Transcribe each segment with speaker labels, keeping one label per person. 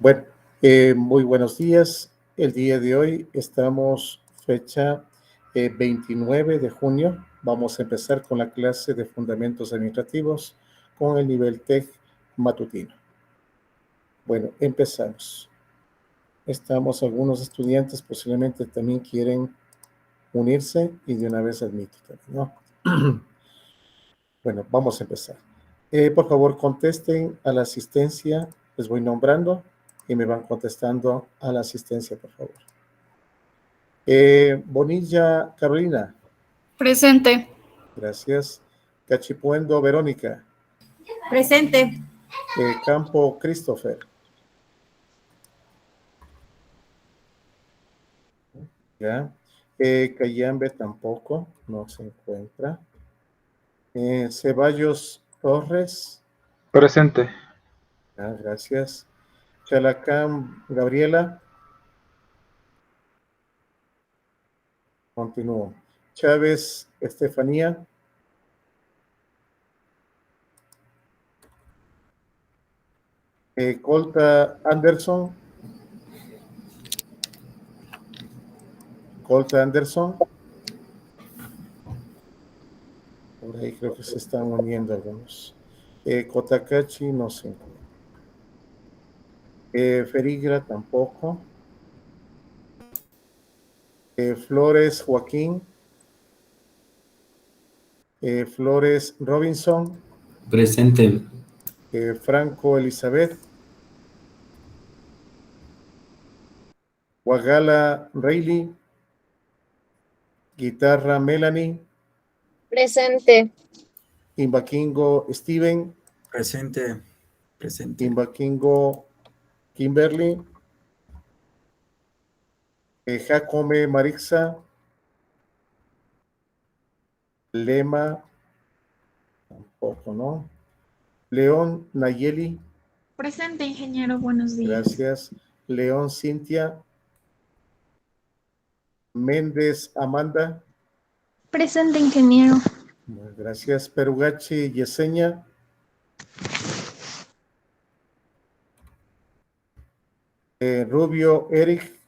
Speaker 1: Bueno, muy buenos días. El día de hoy estamos fecha 29 de junio. Vamos a empezar con la clase de Fundamentos Administrativos con el nivel TEC matutino. Bueno, empezamos. Estamos algunos estudiantes, posiblemente también quieren unirse y de una vez admito también, ¿no? Bueno, vamos a empezar. Por favor, contesten a la asistencia. Les voy nombrando y me van contestando a la asistencia, por favor. Bonilla Carolina.
Speaker 2: Presente.
Speaker 1: Gracias. Cachipuendo Verónica.
Speaker 2: Presente.
Speaker 1: Campo Christopher. Ya. Cayambe tampoco, no se encuentra. Ceballos Torres.
Speaker 3: Presente.
Speaker 1: Gracias. Chalacán Gabriela. Continúo. Chávez Estefanía. Colta Anderson. Colta Anderson. Por ahí creo que se están uniendo algunos. Cotacachi no se encuentra. Ferigra tampoco. Flores Joaquín. Flores Robinson.
Speaker 4: Presente.
Speaker 1: Franco Elizabeth. Guagala Rayleigh. Guitarra Melanie.
Speaker 5: Presente.
Speaker 1: Imbaquingo Steven.
Speaker 4: Presente. Presente.
Speaker 1: Imbaquingo Kimberly. Jacome Marixa. Lema. Tampoco, ¿no? León Nayeli.
Speaker 2: Presente, ingeniero. Buenos días.
Speaker 1: Gracias. León Cintia. Méndez Amanda.
Speaker 2: Presente, ingeniero.
Speaker 1: Gracias. Perugachi Yesenia. Rubio Eric.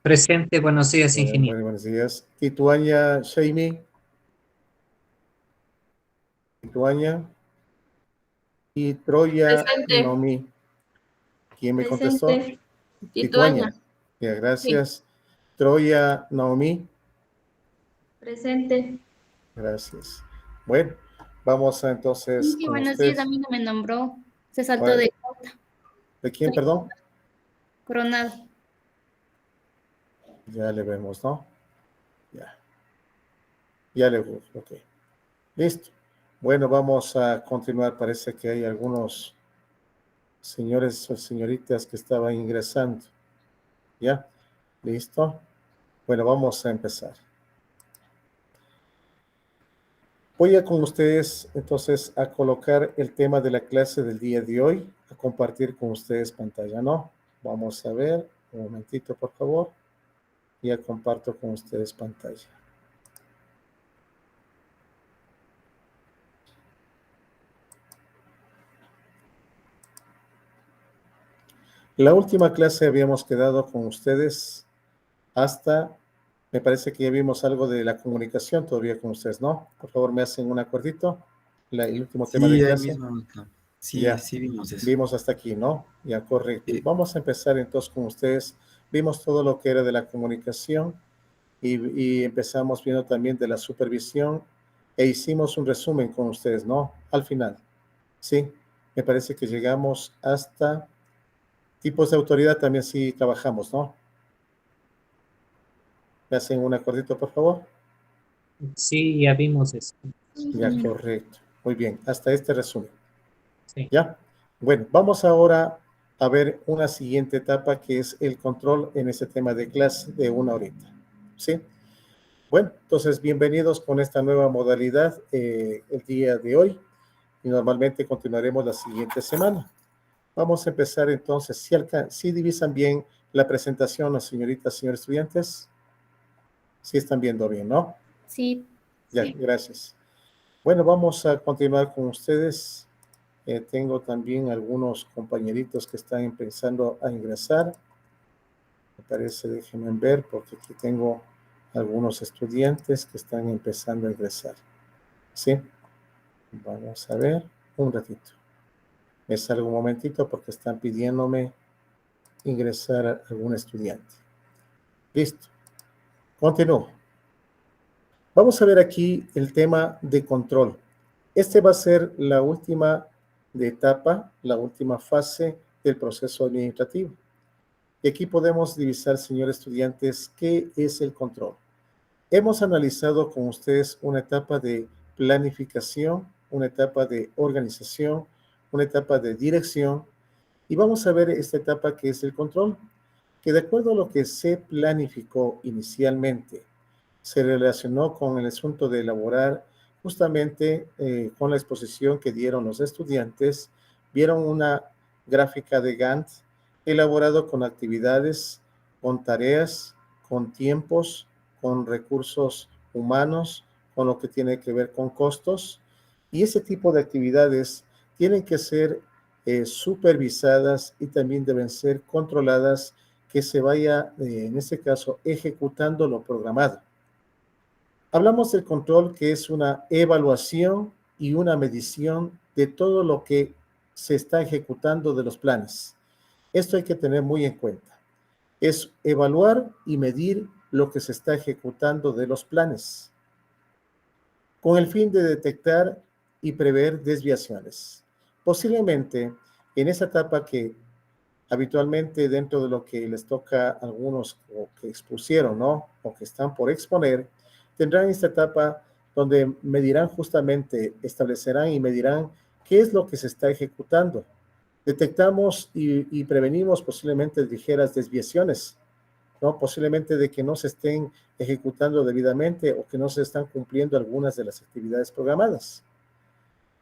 Speaker 6: Presente, buenos días, ingeniero.
Speaker 1: Buenos días. Ituaña Shaimi. Ituaña. Y Troya
Speaker 2: Presente.
Speaker 1: Nomi. ¿Quién me contestó?
Speaker 2: Presente.
Speaker 1: Ituaña. Ya, gracias. Sí. Troya Naomi.
Speaker 2: Presente.
Speaker 1: Gracias. Bueno, vamos a entonces.
Speaker 2: Sí, buenos días, a mí no me nombró. Se saltó
Speaker 1: bueno,
Speaker 2: de.
Speaker 1: ¿De quién, perdón?
Speaker 2: Coronado.
Speaker 1: Ya le vemos, ¿no? Ya. Ya le vemos, ok. Listo. Bueno, vamos a continuar. Parece que hay algunos señores o señoritas que estaban ingresando. ¿Ya? ¿Listo? Bueno, vamos a empezar. Voy a con ustedes, entonces, a colocar el tema de la clase del día de hoy, a compartir con ustedes pantalla, ¿no? Vamos a ver, un momentito, por favor. Ya comparto con ustedes pantalla. La última clase habíamos quedado con ustedes hasta, me parece que ya vimos algo de la comunicación todavía con ustedes, ¿no? Por favor, me hacen un acordito. El último tema de clase.
Speaker 4: Mismo, sí,
Speaker 1: ya,
Speaker 4: sí vimos eso.
Speaker 1: Vimos hasta aquí, ¿no? Ya, correcto.
Speaker 4: Sí.
Speaker 1: Vamos a empezar entonces con ustedes. Vimos todo lo que era de la comunicación y empezamos viendo también de la supervisión e hicimos un resumen con ustedes, ¿no? Al final, ¿sí? Me parece que llegamos hasta tipos de autoridad, también sí trabajamos, ¿no? ¿Me hacen un acordito, por favor?
Speaker 6: Sí, ya vimos eso.
Speaker 1: Ya, correcto. Muy bien, hasta este resumen.
Speaker 6: Sí.
Speaker 1: ¿Ya? Bueno, vamos ahora a ver una siguiente etapa que es el control en ese tema de clase de una horita. ¿Sí? Bueno, entonces bienvenidos con esta nueva modalidad el día de hoy y normalmente continuaremos la siguiente semana. Vamos a empezar entonces, si divisan bien la presentación, las señoritas, señores estudiantes. Sí están viendo bien, ¿no?
Speaker 2: Sí.
Speaker 1: Ya,
Speaker 2: sí.
Speaker 1: gracias. Bueno, vamos a continuar con ustedes. Tengo también algunos compañeritos que están empezando a ingresar. Me parece, déjenme ver, porque aquí tengo algunos estudiantes que están empezando a ingresar. ¿Sí? Vamos a ver un ratito. Me salgo un momentito porque están pidiéndome ingresar a algún estudiante. Listo. Continúo. Vamos a ver aquí el tema de control. Este va a ser la última etapa, la última fase del proceso administrativo. Y aquí podemos divisar, señores estudiantes, qué es el control. Hemos analizado con ustedes una etapa de planificación, una etapa de organización, una etapa de dirección, y vamos a ver esta etapa que es el control, que de acuerdo a lo que se planificó inicialmente, se relacionó con el asunto de elaborar justamente con la exposición que dieron los estudiantes, vieron una gráfica de Gantt elaborado con actividades, con tareas, con tiempos, con recursos humanos, con lo que tiene que ver con costos, y ese tipo de actividades tienen que ser supervisadas y también deben ser controladas, que se vaya, en este caso, ejecutando lo programado. Hablamos del control, que es una evaluación y una medición de todo lo que se está ejecutando de los planes. Esto hay que tener muy en cuenta. Es evaluar y medir lo que se está ejecutando de los planes, con el fin de detectar y prever desviaciones. Posiblemente en esa etapa que habitualmente dentro de lo que les toca a algunos o que expusieron, ¿no? O que están por exponer, tendrán esta etapa donde medirán justamente, establecerán y medirán qué es lo que se está ejecutando. Detectamos y prevenimos posiblemente ligeras desviaciones, ¿no? Posiblemente de que no se estén ejecutando debidamente o que no se están cumpliendo algunas de las actividades programadas,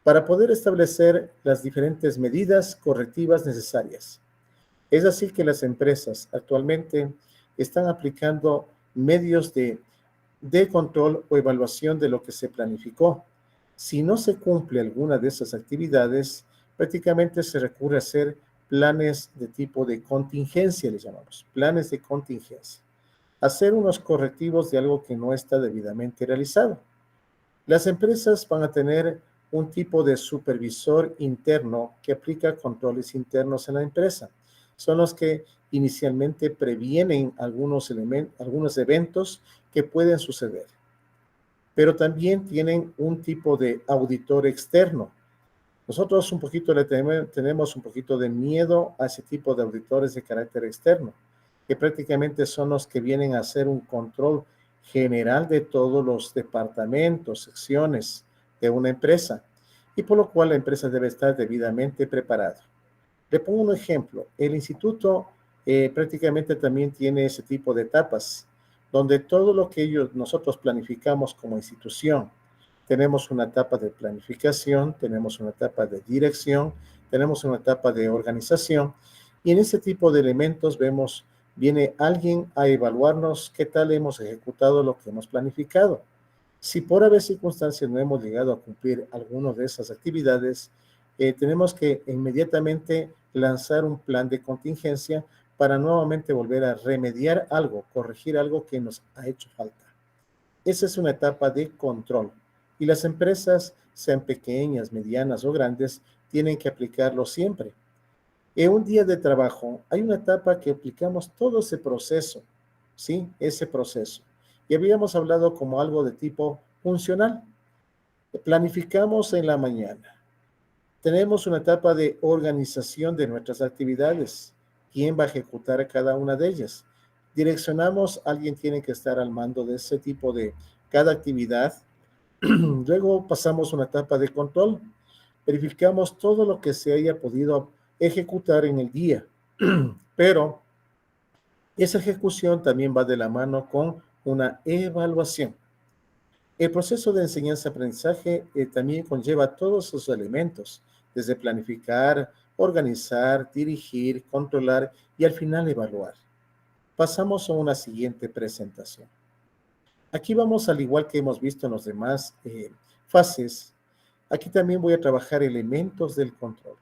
Speaker 1: para poder establecer las diferentes medidas correctivas necesarias. Es así que las empresas actualmente están aplicando medios de control o evaluación de lo que se planificó. Si no se cumple alguna de esas actividades, prácticamente se recurre a hacer planes de tipo de contingencia, les llamamos, planes de contingencia. Hacer unos correctivos de algo que no está debidamente realizado. Las empresas van a tener un tipo de supervisor interno que aplica controles internos en la empresa. Son los que inicialmente previenen algunos eventos que pueden suceder. Pero también tienen un tipo de auditor externo. Nosotros un poquito tenemos un poquito de miedo a ese tipo de auditores de carácter externo, que prácticamente son los que vienen a hacer un control general de todos los departamentos, secciones de una empresa, y por lo cual la empresa debe estar debidamente preparada. Le pongo un ejemplo. El instituto prácticamente también tiene ese tipo de etapas, donde todo lo que nosotros planificamos como institución, tenemos una etapa de planificación, tenemos una etapa de dirección, tenemos una etapa de organización, y en ese tipo de elementos viene alguien a evaluarnos qué tal hemos ejecutado lo que hemos planificado. Si por haber circunstancias no hemos llegado a cumplir alguna de esas actividades, tenemos que inmediatamente lanzar un plan de contingencia para nuevamente volver a remediar algo, corregir algo que nos ha hecho falta. Esa es una etapa de control. Y las empresas, sean pequeñas, medianas o grandes, tienen que aplicarlo siempre. En un día de trabajo hay una etapa que aplicamos todo ese proceso, ¿sí? Ese proceso. Y habíamos hablado como algo de tipo funcional. Planificamos en la mañana. Tenemos una etapa de organización de nuestras actividades. ¿Quién va a ejecutar cada una de ellas? Direccionamos, alguien tiene que estar al mando de ese tipo de cada actividad. Luego pasamos una etapa de control. Verificamos todo lo que se haya podido ejecutar en el día. Pero esa ejecución también va de la mano con una evaluación. El proceso de enseñanza-aprendizaje también conlleva todos esos elementos, desde planificar, organizar, dirigir, controlar y al final evaluar. Pasamos a una siguiente presentación. Aquí vamos, al igual que hemos visto en las demás fases, Aquí también voy a trabajar elementos del control.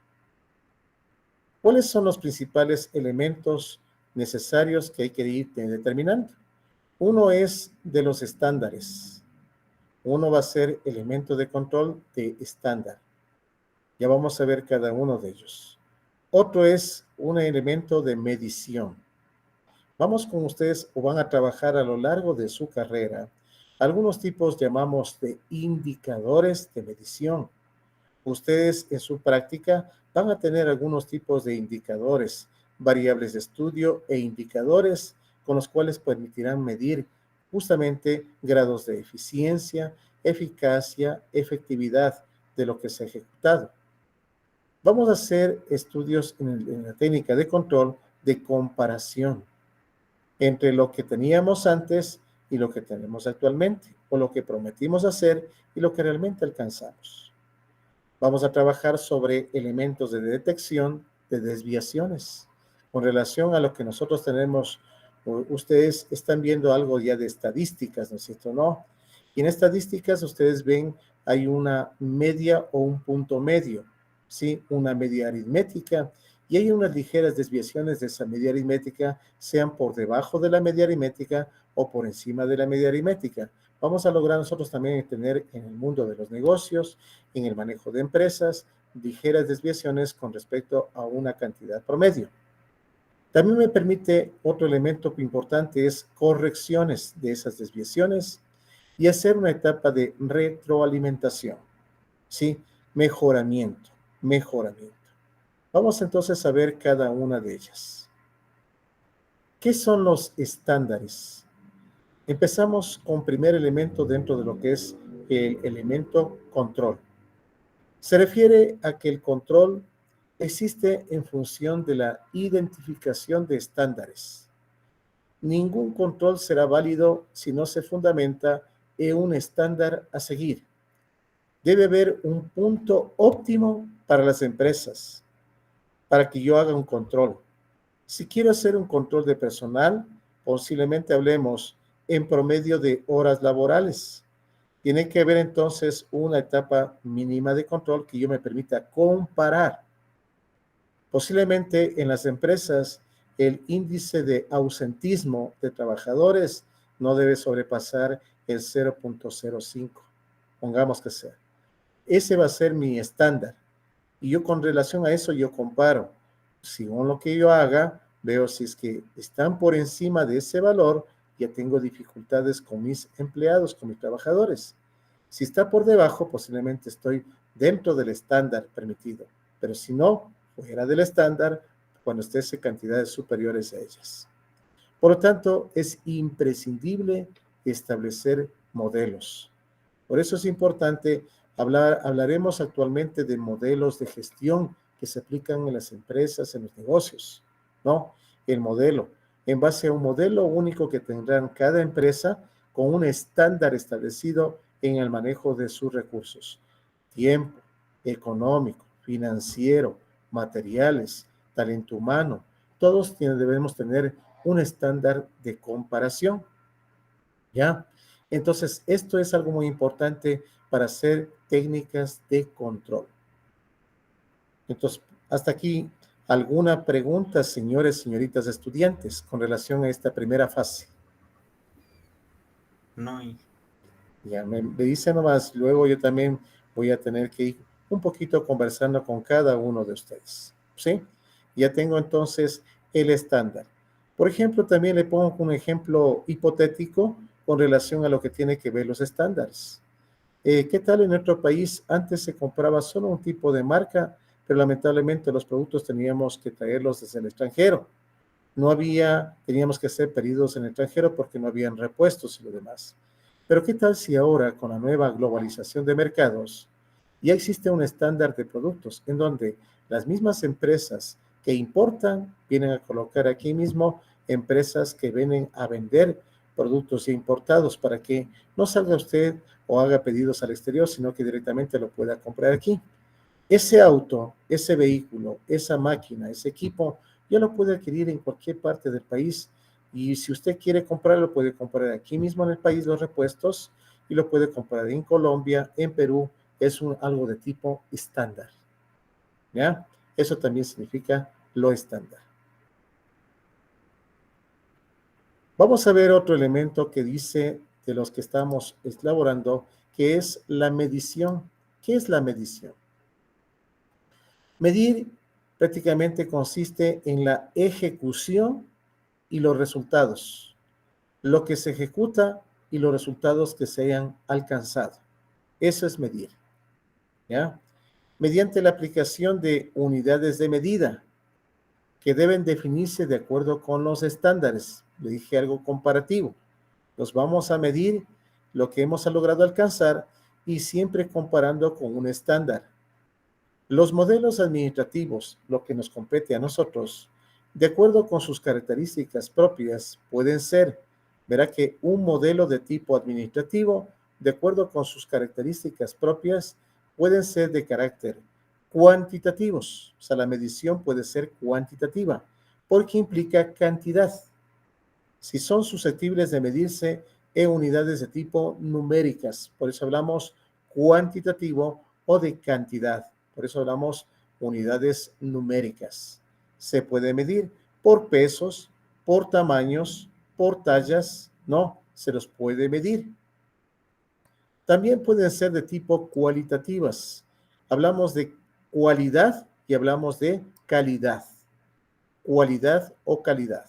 Speaker 1: ¿Cuáles son los principales elementos necesarios que hay que ir determinando? Uno es de los estándares. Uno va a ser elemento de control de estándar. Ya vamos a ver cada uno de ellos. Otro es un elemento de medición. Vamos con ustedes o van a trabajar a lo largo de su carrera. Algunos tipos llamamos de indicadores de medición. Ustedes en su práctica van a tener algunos tipos de indicadores, variables de estudio e indicadores con los cuales permitirán medir justamente grados de eficiencia, eficacia, efectividad de lo que se ha ejecutado. Vamos a hacer estudios en la técnica de control de comparación entre lo que teníamos antes y lo que tenemos actualmente, o lo que prometimos hacer y lo que realmente alcanzamos. Vamos a trabajar sobre elementos de detección de desviaciones. Con relación a lo que nosotros tenemos, ustedes están viendo algo ya de estadísticas, ¿no es cierto? ¿No? Y en estadísticas ustedes ven, hay una media o un punto medio, ¿sí? Una media aritmética, y hay unas ligeras desviaciones de esa media aritmética, sean por debajo de la media aritmética o por encima de la media aritmética. Vamos a lograr nosotros también tener en el mundo de los negocios, en el manejo de empresas, ligeras desviaciones con respecto a una cantidad promedio. También me permite otro elemento importante, es correcciones de esas desviaciones y hacer una etapa de retroalimentación, ¿sí? Mejoramiento. Vamos entonces a ver cada una de ellas. ¿Qué son los estándares? Empezamos con primer elemento dentro de lo que es el elemento control. Se refiere a que el control existe en función de la identificación de estándares. Ningún control será válido si no se fundamenta en un estándar a seguir. Debe haber un punto óptimo para las empresas, para que yo haga un control. Si quiero hacer un control de personal, posiblemente hablemos en promedio de horas laborales. Tiene que haber entonces una etapa mínima de control que yo me permita comparar. Posiblemente en las empresas el índice de ausentismo de trabajadores no debe sobrepasar el 0.05. Pongamos que sea. Ese va a ser mi estándar. Y yo con relación a eso yo comparo. Según lo que yo haga, veo si es que están por encima de ese valor, ya tengo dificultades con mis empleados, con mis trabajadores. Si está por debajo, posiblemente estoy dentro del estándar permitido, pero si no, fuera del estándar, cuando esté en cantidades superiores a ellas. Por lo tanto, es imprescindible establecer modelos. Por eso es importante hablaremos actualmente de modelos de gestión que se aplican en las empresas, en los negocios, ¿no? El modelo, en base a un modelo único que tendrán cada empresa con un estándar establecido en el manejo de sus recursos. Tiempo, económico, financiero, materiales, talento humano, todos debemos tener un estándar de comparación, ¿ya? Entonces, esto es algo muy importante para hacer técnicas de control. Entonces, hasta aquí, ¿alguna pregunta, señores, señoritas estudiantes, con relación a esta primera fase?
Speaker 4: No.
Speaker 1: Ya me dice nomás, luego yo también voy a tener que ir un poquito conversando con cada uno de ustedes, ¿sí? Ya tengo entonces el estándar. Por ejemplo, también le pongo un ejemplo hipotético con relación a lo que tiene que ver los estándares. ¿Qué tal en nuestro país? Antes se compraba solo un tipo de marca, pero lamentablemente los productos teníamos que traerlos desde el extranjero. Teníamos que hacer pedidos en el extranjero porque no habían repuestos y lo demás. Pero ¿qué tal si ahora, con la nueva globalización de mercados, ya existe un estándar de productos en donde las mismas empresas que importan vienen a colocar aquí mismo empresas que vienen a vender productos ya importados para que no salga usted o haga pedidos al exterior, sino que directamente lo pueda comprar aquí? Ese auto, ese vehículo, esa máquina, ese equipo, ya lo puede adquirir en cualquier parte del país. Y si usted quiere comprarlo, puede comprar aquí mismo en el país los repuestos y lo puede comprar en Colombia, en Perú, es algo de tipo estándar. ¿Ya? Eso también significa lo estándar. Vamos a ver otro elemento que dice de los que estamos elaborando, que es la medición. ¿Qué es la medición? Medir prácticamente consiste en la ejecución y los resultados, lo que se ejecuta y los resultados que se hayan alcanzado. Eso es medir, ¿ya? Mediante la aplicación de unidades de medida que deben definirse de acuerdo con los estándares. Le dije algo comparativo. Nos vamos a medir lo que hemos logrado alcanzar y siempre comparando con un estándar. Los modelos administrativos, lo que nos compete a nosotros, de acuerdo con sus características propias, pueden ser, verá que un modelo de tipo administrativo, de acuerdo con sus características propias, pueden ser de carácter cuantitativos. O sea, la medición puede ser cuantitativa, porque implica cantidad. Si son susceptibles de medirse en unidades de tipo numéricas, por eso hablamos cuantitativo o de cantidad. Por eso hablamos unidades numéricas. Se puede medir por pesos, por tamaños, por tallas, no, se los puede medir. También pueden ser de tipo cualitativas. Hablamos de cualidad y hablamos de calidad. Cualidad o calidad.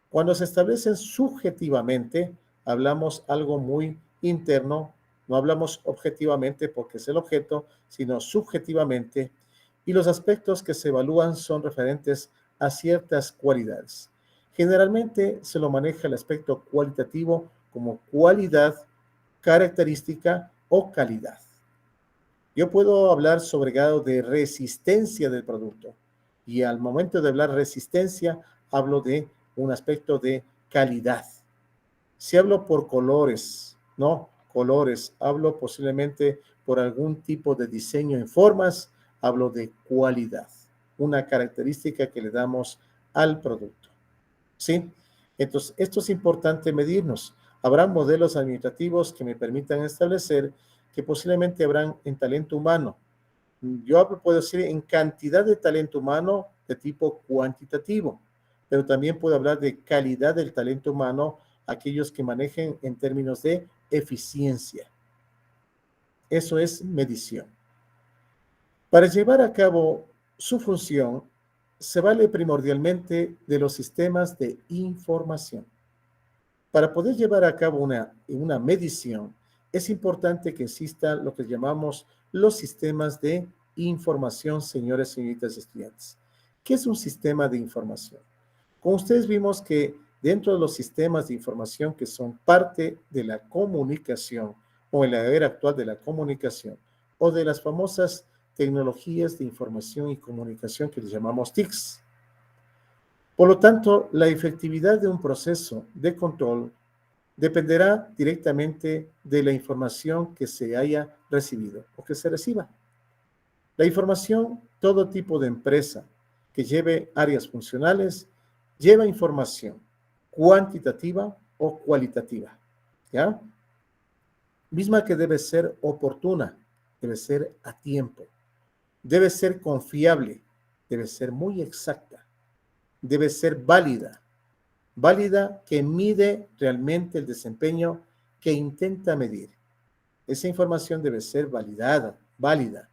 Speaker 1: Cuando se establecen subjetivamente, hablamos algo muy interno. No hablamos objetivamente porque es el objeto, sino subjetivamente, y los aspectos que se evalúan son referentes a ciertas cualidades. Generalmente se lo maneja el aspecto cualitativo como cualidad, característica o calidad. Yo puedo hablar sobre grado de resistencia del producto, y al momento de hablar resistencia, hablo de un aspecto de calidad. Si hablo por colores, no, colores, hablo posiblemente por algún tipo de diseño en formas, hablo de cualidad, una característica que le damos al producto. ¿Sí? Entonces, esto es importante medirnos. Habrá modelos administrativos que me permitan establecer que posiblemente habrán en talento humano. Yo puedo decir en cantidad de talento humano de tipo cuantitativo, pero también puedo hablar de calidad del talento humano, aquellos que manejen en términos de eficiencia. Eso es medición. Para llevar a cabo su función, se vale primordialmente de los sistemas de información. Para poder llevar a cabo una medición, es importante que existan lo que llamamos los sistemas de información, señores y señoritas estudiantes. ¿Qué es un sistema de información? Como ustedes vimos que dentro de los sistemas de información que son parte de la comunicación o en la era actual de la comunicación o de las famosas tecnologías de información y comunicación que les llamamos TICs. Por lo tanto, la efectividad de un proceso de control dependerá directamente de la información que se haya recibido o que se reciba. La información, todo tipo de empresa que lleve áreas funcionales, lleva información cuantitativa o cualitativa, ¿ya? Misma que debe ser oportuna, debe ser a tiempo, debe ser confiable, debe ser muy exacta, debe ser válida, válida que mide realmente el desempeño que intenta medir. Esa información debe ser validada, válida,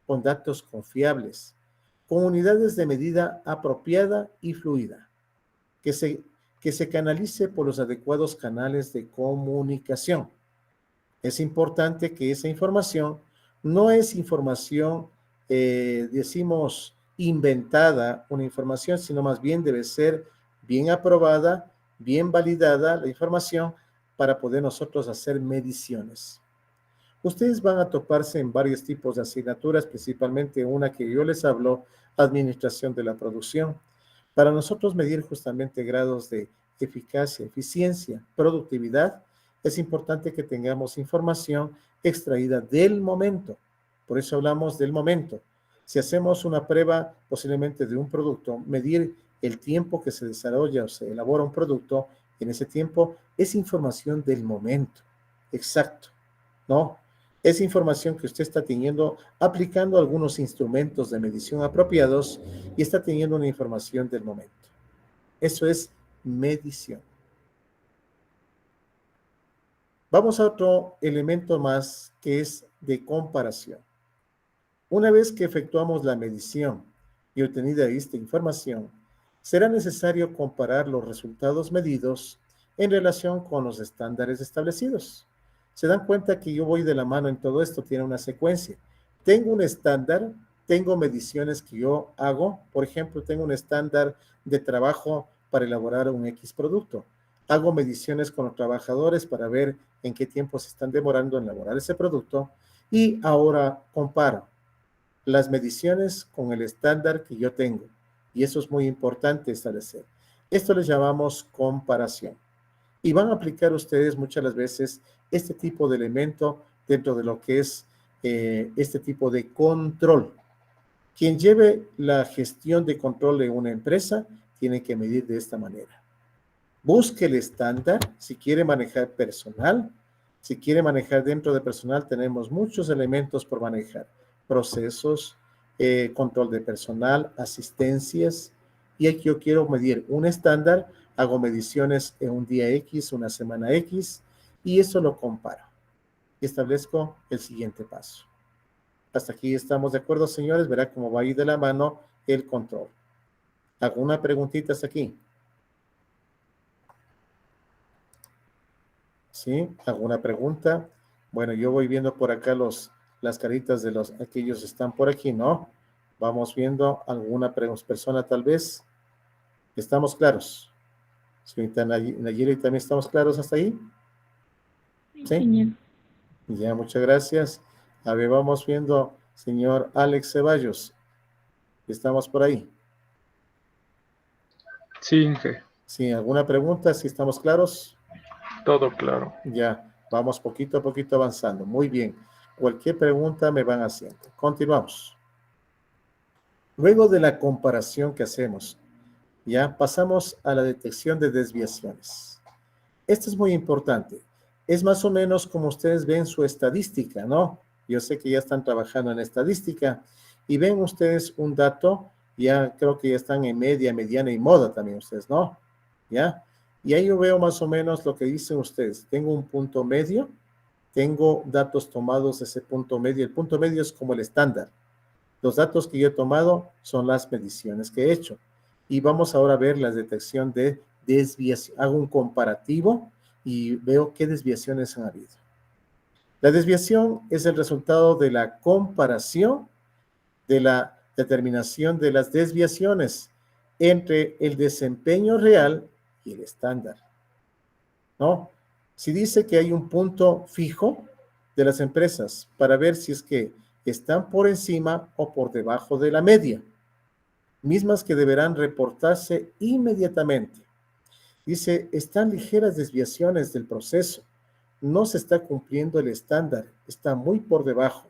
Speaker 1: con datos confiables, con unidades de medida apropiada y fluida, que se canalice por los adecuados canales de comunicación. Es importante que esa información no es información, decimos, inventada, una información, sino más bien debe ser bien aprobada, bien validada la información para poder nosotros hacer mediciones. Ustedes van a toparse en varios tipos de asignaturas, principalmente una que yo les hablo, administración de la producción. Para nosotros medir justamente grados de eficacia, eficiencia, productividad, es importante que tengamos información extraída del momento. Por eso hablamos del momento. Si hacemos una prueba posiblemente de un producto, medir el tiempo que se desarrolla o se elabora un producto, en ese tiempo es información del momento, exacto, ¿no? Es información que usted está teniendo aplicando algunos instrumentos de medición apropiados y está teniendo una información del momento. Eso es medición. Vamos a otro elemento más que es de comparación. Una vez que efectuamos la medición y obtenida esta información, será necesario comparar los resultados medidos en relación con los estándares establecidos. Se dan cuenta que yo voy de la mano en todo esto, tiene una secuencia. Tengo un estándar, tengo mediciones que yo hago, por ejemplo, tengo un estándar de trabajo para elaborar un X producto. Hago mediciones con los trabajadores para ver en qué tiempo se están demorando en elaborar ese producto y ahora comparo las mediciones con el estándar que yo tengo. Y eso es muy importante establecer. Esto le llamamos comparación. Y van a aplicar ustedes muchas las veces este tipo de elemento dentro de lo que es este tipo de control. Quien lleve la gestión de control de una empresa tiene que medir de esta manera. Busque el estándar si quiere manejar personal. Si quiere manejar dentro de personal, tenemos muchos elementos por manejar. Procesos, control de personal, asistencias. Y aquí yo quiero medir un estándar, hago mediciones en un día X, una semana X, y eso lo comparo. Y establezco el siguiente paso. Hasta aquí estamos de acuerdo, señores. Verá cómo va a ir de la mano el control. Hago una preguntita hasta aquí. ¿Sí? ¿Alguna pregunta? Bueno, yo voy viendo por acá las caritas de aquellos están por aquí, ¿no? Vamos viendo alguna persona tal vez. ¿Estamos claros? Señorita Nayeli, ¿también estamos claros hasta ahí? ¿Sí? Ya, muchas gracias. A ver, vamos viendo, señor Alex Ceballos. ¿Estamos por ahí?
Speaker 3: Sí, Inge.
Speaker 1: Sí, ¿alguna pregunta? ¿Sí estamos claros?
Speaker 3: Todo claro.
Speaker 1: Ya, vamos poquito a poquito avanzando. Muy bien. Cualquier pregunta me van haciendo. Continuamos. Luego de la comparación que hacemos, ya pasamos a la detección de desviaciones. Esto es muy importante. Es más o menos como ustedes ven su estadística, ¿no? Yo sé que ya están trabajando en estadística y ven ustedes un dato, ya creo que ya están en media, mediana y moda también ustedes, ¿no? ¿Ya? Y ahí yo veo más o menos lo que dicen ustedes. Tengo un punto medio, tengo datos tomados de ese punto medio. El punto medio es como el estándar. Los datos que yo he tomado son las mediciones que he hecho. Y vamos ahora a ver la detección de desviación. Hago un comparativo y veo qué desviaciones han habido. La desviación es el resultado de la comparación de la determinación de las desviaciones entre el desempeño real y el estándar, ¿no? Si dice que hay un punto fijo de las empresas para ver si es que están por encima o por debajo de la media, mismas que deberán reportarse inmediatamente. Dice, están ligeras desviaciones del proceso, no se está cumpliendo el estándar, está muy por debajo.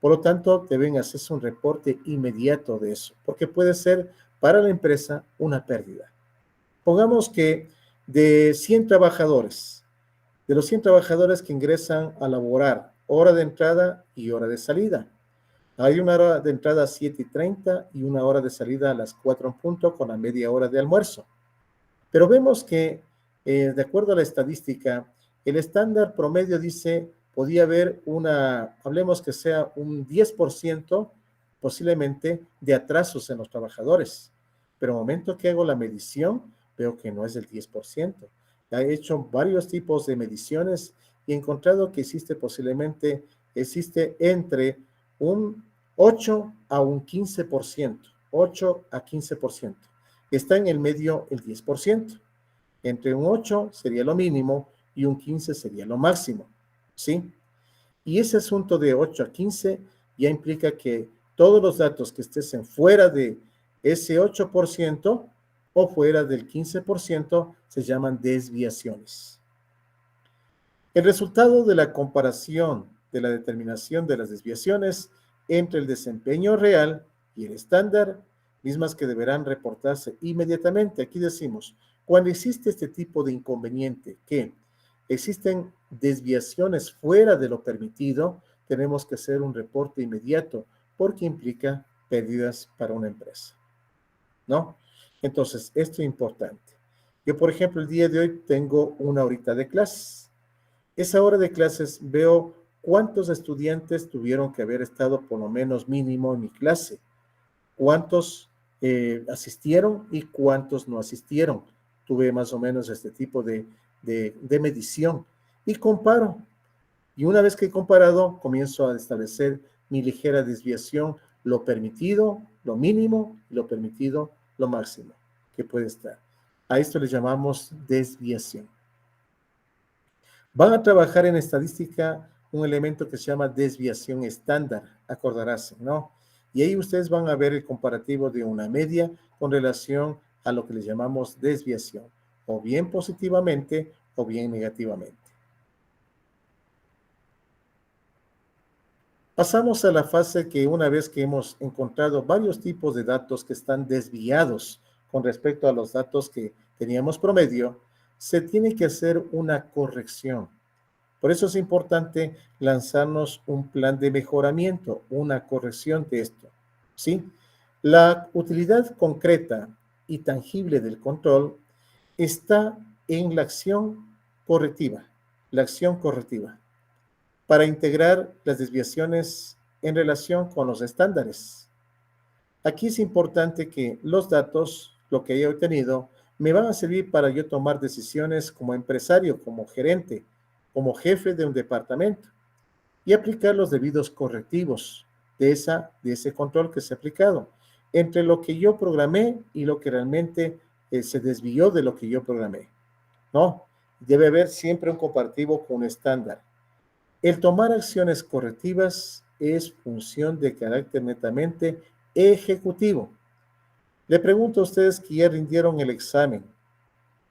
Speaker 1: Por lo tanto, deben hacerse un reporte inmediato de eso, porque puede ser para la empresa una pérdida. Pongamos que de 100 trabajadores, de los 100 trabajadores que ingresan a laborar, hora de entrada y hora de salida. Hay una hora de entrada a 7:30 y una hora de salida a las 4 en punto con la media hora de almuerzo. Pero vemos que, de acuerdo a la estadística, el estándar promedio dice, podía haber hablemos que sea un 10% posiblemente de atrasos en los trabajadores. Pero al momento que hago la medición, veo que no es del 10%. He hecho varios tipos de mediciones y he encontrado que existe entre un 8 a un 15%, 8 a 15%. Está en el medio el 10%. Entre un 8 sería lo mínimo y un 15 sería lo máximo, ¿sí? Y ese asunto de 8 a 15 ya implica que todos los datos que estén fuera de ese 8% o fuera del 15% se llaman desviaciones. El resultado de la comparación de la determinación de las desviaciones entre el desempeño real y el estándar, mismas que deberán reportarse inmediatamente. Aquí decimos, cuando existe este tipo de inconveniente, que existen desviaciones fuera de lo permitido, tenemos que hacer un reporte inmediato porque implica pérdidas para una empresa, ¿no? Entonces, esto es importante. Yo, por ejemplo, el día de hoy tengo una horita de clases. Esa hora de clases veo cuántos estudiantes tuvieron que haber estado por lo menos mínimo en mi clase, cuántos asistieron y cuántos no asistieron. Tuve más o menos este tipo de medición y comparo. Y una vez que he comparado, comienzo a establecer mi ligera desviación, lo permitido, lo mínimo, y lo permitido, lo máximo que puede estar. A esto le llamamos desviación. Van a trabajar en estadística un elemento que se llama desviación estándar, acordarás, ¿no? Y ahí ustedes van a ver el comparativo de una media con relación a lo que le llamamos desviación, o bien positivamente o bien negativamente. Pasamos a la fase que una vez que hemos encontrado varios tipos de datos que están desviados con respecto a los datos que teníamos promedio, se tiene que hacer una corrección. Por eso es importante lanzarnos un plan de mejoramiento, una corrección de esto, ¿sí? La utilidad concreta y tangible del control está en la acción correctiva, para integrar las desviaciones en relación con los estándares. Aquí es importante que los datos, lo que haya obtenido, me van a servir para yo tomar decisiones como empresario, como gerente, como jefe de un departamento y aplicar los debidos correctivos de ese control que se ha aplicado entre lo que yo programé y lo que realmente se desvió de lo que yo programé, ¿no? Debe haber siempre un comparativo con un estándar. El tomar acciones correctivas es función de carácter netamente ejecutivo. Le pregunto a ustedes que ya rindieron el examen,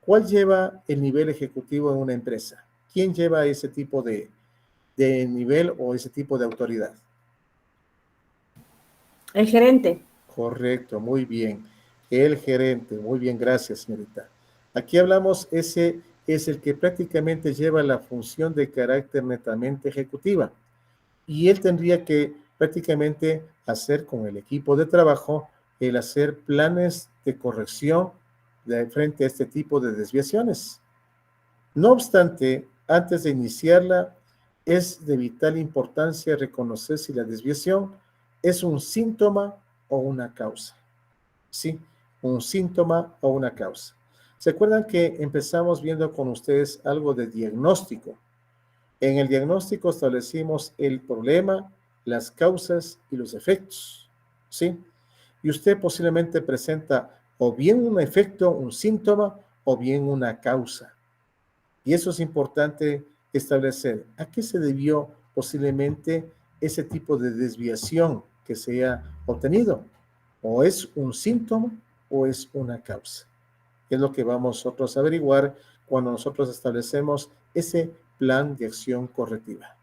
Speaker 1: ¿cuál lleva el nivel ejecutivo en una empresa? ¿Quién lleva ese tipo de nivel o ese tipo de autoridad?
Speaker 7: El gerente.
Speaker 1: Correcto, muy bien. El gerente, muy bien, gracias, señorita. Aquí hablamos, ese es el que prácticamente lleva la función de carácter netamente ejecutiva. Y él tendría que prácticamente hacer con el equipo de trabajo el hacer planes de corrección frente a este tipo de desviaciones. No obstante, antes de iniciarla, es de vital importancia reconocer si la desviación es un síntoma o una causa. Sí, un síntoma o una causa. ¿Se acuerdan que empezamos viendo con ustedes algo de diagnóstico? En el diagnóstico establecimos el problema, las causas y los efectos. ¿Sí? Y usted posiblemente presenta o bien un efecto, un síntoma, o bien una causa. Y eso es importante establecer. ¿A qué se debió posiblemente ese tipo de desviación que se haya obtenido? ¿O es un síntoma o es una causa? Es lo que vamos nosotros a averiguar cuando nosotros establecemos ese plan de acción correctiva.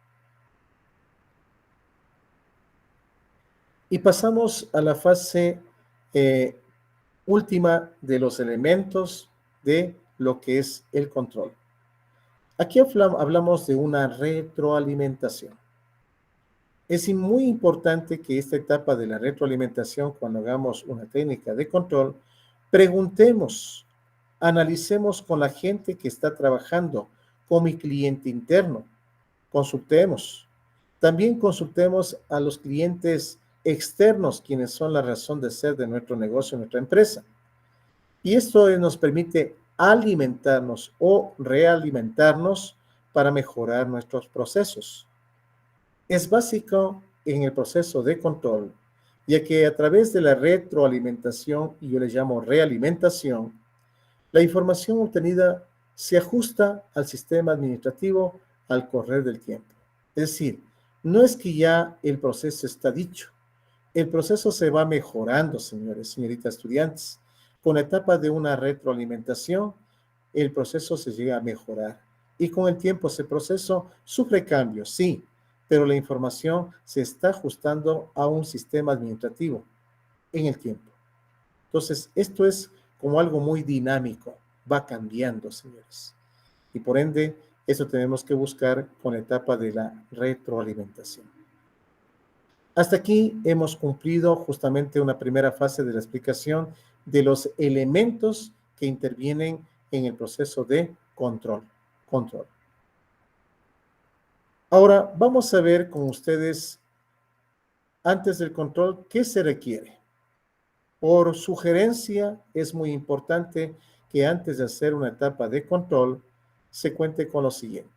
Speaker 1: Y pasamos a la fase última de los elementos de lo que es el control. Aquí hablamos de una retroalimentación. Es muy importante que esta etapa de la retroalimentación, cuando hagamos una técnica de control, preguntemos, analicemos con la gente que está trabajando, con mi cliente interno, consultemos. También consultemos a los clientes externos, quienes son la razón de ser de nuestro negocio, nuestra empresa. Y esto nos permite alimentarnos o realimentarnos para mejorar nuestros procesos. Es básico en el proceso de control, ya que a través de la retroalimentación, y yo le llamo realimentación, la información obtenida se ajusta al sistema administrativo al correr del tiempo. Es decir, no es que ya el proceso está dicho, el proceso se va mejorando, señores, señoritas estudiantes. Con la etapa de una retroalimentación, el proceso se llega a mejorar. Y con el tiempo ese proceso sufre cambios, sí, pero la información se está ajustando a un sistema administrativo en el tiempo. Entonces, esto es como algo muy dinámico, va cambiando, señores. Y por ende, eso tenemos que buscar con la etapa de la retroalimentación. Hasta aquí hemos cumplido justamente una primera fase de la explicación de los elementos que intervienen en el proceso de control. Ahora vamos a ver con ustedes, antes del control, ¿qué se requiere? Por sugerencia, es muy importante que antes de hacer una etapa de control, se cuente con lo siguiente: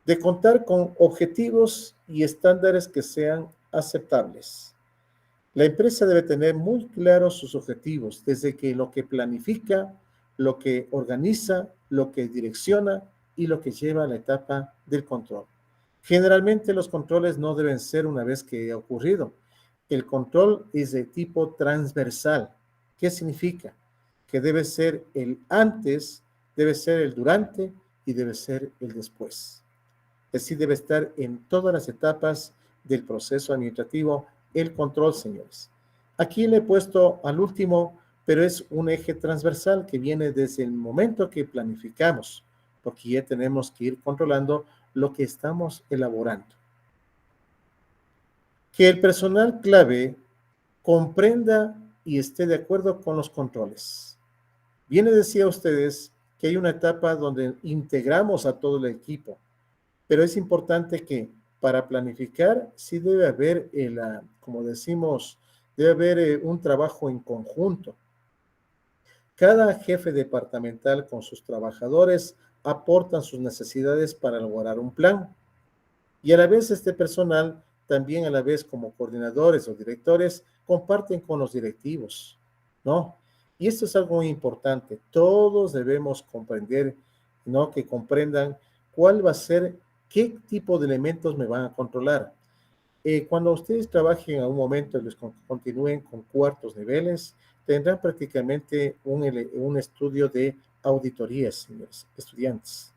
Speaker 1: de contar con objetivos y estándares que sean aceptables. La empresa debe tener muy claros sus objetivos, desde que lo que planifica, lo que organiza, lo que direcciona y lo que lleva a la etapa del control. Generalmente los controles no deben ser una vez que ha ocurrido. El control es de tipo transversal. ¿Qué significa? Que debe ser el antes, debe ser el durante y debe ser el después. Es decir, debe estar en todas las etapas del proceso administrativo el control, señores. Aquí le he puesto al último, pero es un eje transversal que viene desde el momento que planificamos, porque ya tenemos que ir controlando lo que estamos elaborando. Que el personal clave comprenda y esté de acuerdo con los controles. Bien les decía a ustedes que hay una etapa donde integramos a todo el equipo, pero es importante que para planificar sí debe haber, como decimos, debe haber un trabajo en conjunto. Cada jefe departamental con sus trabajadores aportan sus necesidades para elaborar un plan. Y a la vez este personal, también a la vez como coordinadores o directores, comparten con los directivos, ¿no? Y esto es algo muy importante. Todos debemos comprender, ¿no? Que comprendan cuál va a ser, qué tipo de elementos me van a controlar. Cuando ustedes trabajen a un momento y les continúen con cuartos niveles, tendrán prácticamente un estudio de auditorías, señores estudiantes.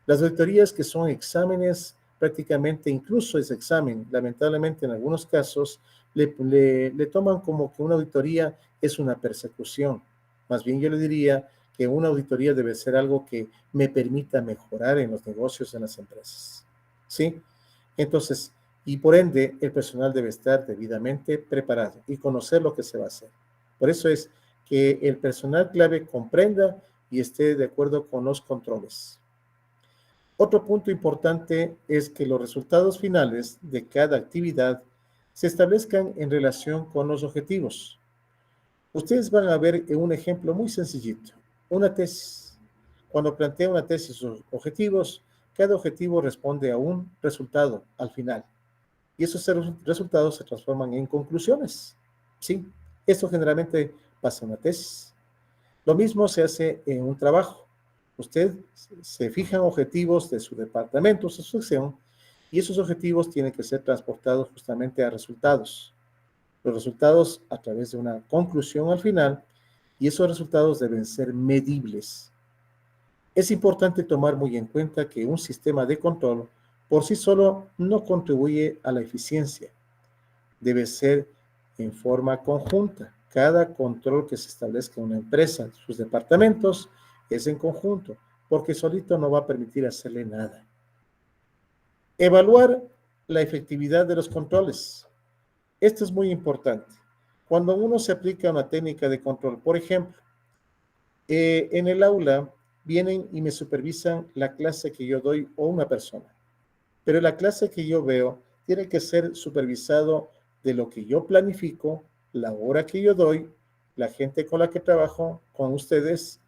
Speaker 1: Las auditorías, que son exámenes, prácticamente incluso ese examen, lamentablemente en algunos casos, le toman como que una auditoría es una persecución. Más bien yo le diría que una auditoría debe ser algo que me permita mejorar en los negocios, en las empresas. ¿Sí? Entonces, y por ende, el personal debe estar debidamente preparado y conocer lo que se va a hacer. Por eso es que el personal clave comprenda y esté de acuerdo con los controles. Otro punto importante es que los resultados finales de cada actividad se establezcan en relación con los objetivos. Ustedes van a ver un ejemplo muy sencillito, una tesis. Cuando plantea una tesis sus objetivos, cada objetivo responde a un resultado al final. Y esos resultados se transforman en conclusiones. ¿Sí? Esto generalmente pasa en una tesis. Lo mismo se hace en un trabajo. Usted se fijan objetivos de su departamento, su sección, y esos objetivos tienen que ser transportados justamente a resultados. Los resultados a través de una conclusión al final, y esos resultados deben ser medibles. Es importante tomar muy en cuenta que un sistema de control por sí solo no contribuye a la eficiencia. Debe ser en forma conjunta. Cada control que se establezca en una empresa, sus departamentos, es en conjunto, porque solito no va a permitir hacerle nada. Evaluar la efectividad de los controles. Esto es muy importante. Cuando uno se aplica una técnica de control, por ejemplo, en el aula vienen y me supervisan la clase que yo doy o una persona, pero la clase que yo veo tiene que ser supervisado de lo que yo planifico, la hora que yo doy, la gente con la que trabajo, con ustedes,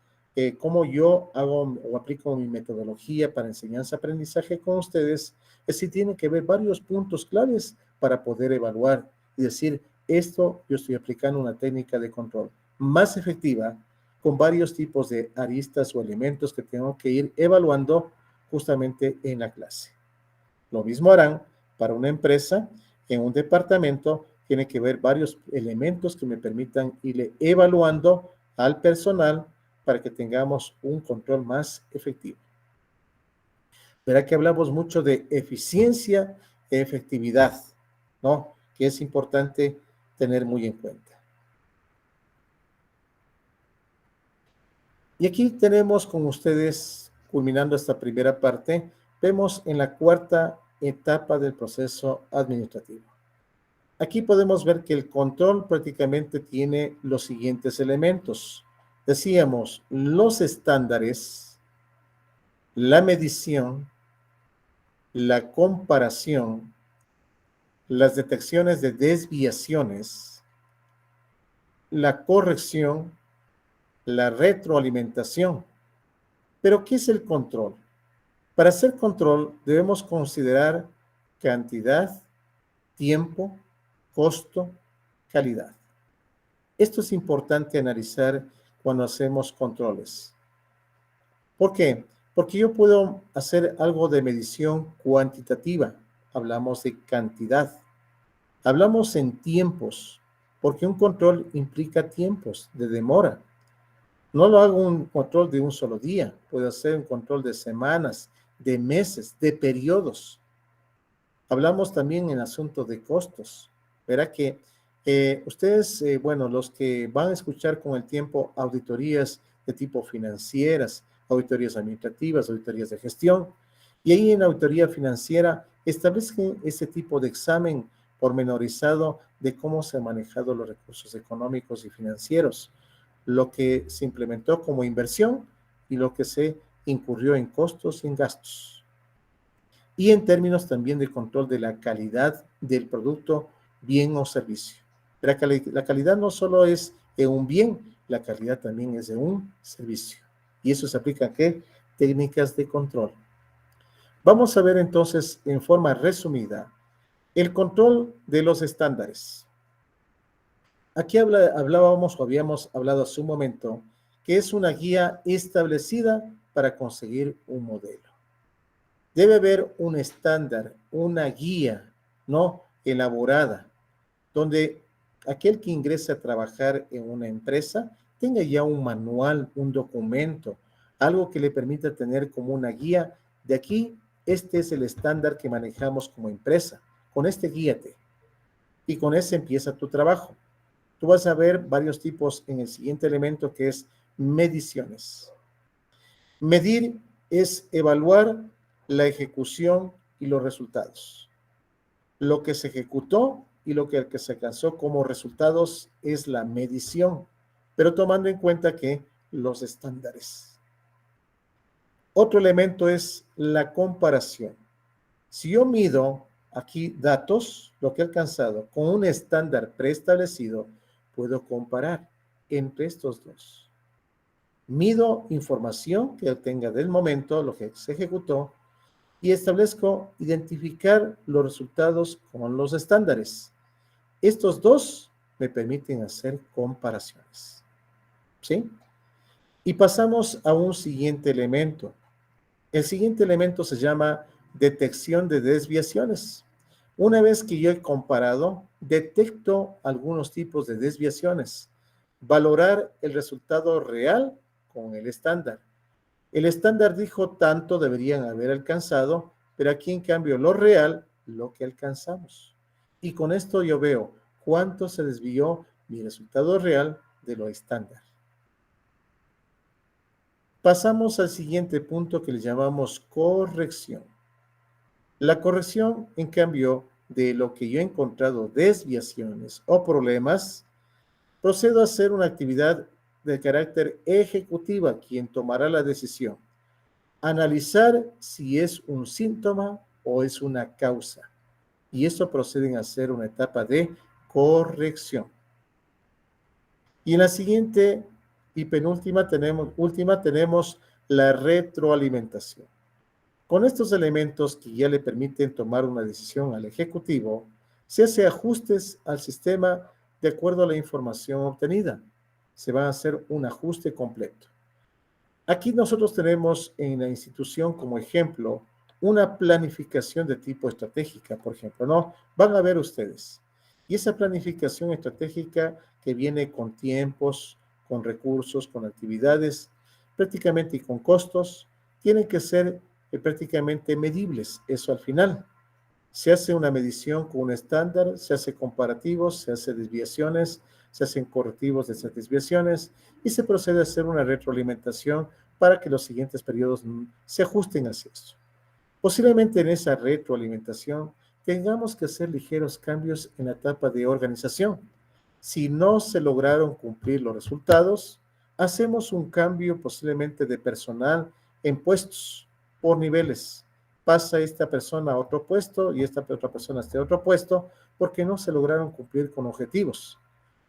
Speaker 1: cómo yo hago o aplico mi metodología para enseñanza-aprendizaje con ustedes. Es decir, tiene que haber varios puntos claves para poder evaluar y decir, esto yo estoy aplicando una técnica de control más efectiva, con varios tipos de aristas o elementos que tengo que ir evaluando justamente en la clase. Lo mismo harán para una empresa. En un departamento tiene que ver varios elementos que me permitan ir evaluando al personal para que tengamos un control más efectivo. Verá que hablamos mucho de eficiencia e efectividad, ¿no? Que es importante tener muy en cuenta. Y aquí tenemos con ustedes, culminando esta primera parte, vemos en la cuarta etapa del proceso administrativo. Aquí podemos ver que el control prácticamente tiene los siguientes elementos. Decíamos, los estándares, la medición, la comparación, las detecciones de desviaciones, la corrección, la retroalimentación. ¿Pero qué es el control? Para hacer control debemos considerar cantidad, tiempo, costo, calidad. Esto es importante analizar cuando hacemos controles. ¿Por qué? Porque yo puedo hacer algo de medición cuantitativa. Hablamos de cantidad. Hablamos en tiempos, porque un control implica tiempos de demora. No lo hago un control de un solo día. Puedo hacer un control de semanas, de meses, de periodos. Hablamos también en asunto de costos. Verá que ustedes, bueno, los que van a escuchar con el tiempo auditorías de tipo financieras, auditorías administrativas, auditorías de gestión, y ahí en la auditoría financiera establezcan ese tipo de examen pormenorizado de cómo se han manejado los recursos económicos y financieros, lo que se implementó como inversión y lo que se incurrió en costos y en gastos. Y en términos también de control de la calidad del producto, bien o servicio. La calidad no solo es de un bien, la calidad también es de un servicio. Y eso se aplica a ¿qué? Técnicas de control. Vamos a ver entonces en forma resumida el control de los estándares. Aquí hablábamos o habíamos hablado hace un momento que es una guía establecida para conseguir un modelo. Debe haber un estándar, una guía, ¿no? Elaborada, donde aquel que ingrese a trabajar en una empresa tenga ya un manual, un documento, algo que le permita tener como una guía. De aquí, este es el estándar que manejamos como empresa. Con este guíate. Y con ese empieza tu trabajo. Tú vas a ver varios tipos en el siguiente elemento que es mediciones. Medir es evaluar la ejecución y los resultados. Lo que se ejecutó y lo que se alcanzó como resultados es la medición, pero tomando en cuenta que los estándares. Otro elemento es la comparación. Si yo mido aquí datos, lo que he alcanzado, con un estándar preestablecido, puedo comparar entre estos dos. Mido información que obtenga del momento, lo que se ejecutó, y establezco identificar los resultados con los estándares. Estos dos me permiten hacer comparaciones. ¿Sí? Y pasamos a un siguiente elemento. El siguiente elemento se llama detección de desviaciones. Una vez que yo he comparado, detecto algunos tipos de desviaciones. Valorar el resultado real con el estándar. El estándar dijo tanto deberían haber alcanzado, pero aquí en cambio lo real, lo que alcanzamos. Y con esto yo veo cuánto se desvió mi resultado real de lo estándar. Pasamos al siguiente punto que le llamamos corrección. La corrección, en cambio, de lo que yo he encontrado desviaciones o problemas, procedo a hacer una actividad de carácter ejecutiva, quien tomará la decisión. Analizar si es un síntoma o es una causa. Y esto procede a hacer una etapa de corrección. Y en la siguiente y penúltima tenemos la retroalimentación. Con estos elementos que ya le permiten tomar una decisión al ejecutivo, se hace ajustes al sistema de acuerdo a la información obtenida. Se va a hacer un ajuste completo. Aquí nosotros tenemos en la institución como ejemplo una planificación de tipo estratégica, por ejemplo, ¿no? Van a ver ustedes. Y esa planificación estratégica que viene con tiempos, con recursos, con actividades, prácticamente y con costos, tienen que ser prácticamente medibles, eso al final. Se hace una medición con un estándar, se hace comparativos, se hace desviaciones, se hacen correctivos de esas desviaciones y se procede a hacer una retroalimentación para que los siguientes periodos se ajusten hacia eso. Posiblemente en esa retroalimentación tengamos que hacer ligeros cambios en la etapa de organización. Si no se lograron cumplir los resultados, hacemos un cambio posiblemente de personal en puestos por niveles. Pasa esta persona a otro puesto y esta otra persona a este otro puesto porque no se lograron cumplir con objetivos.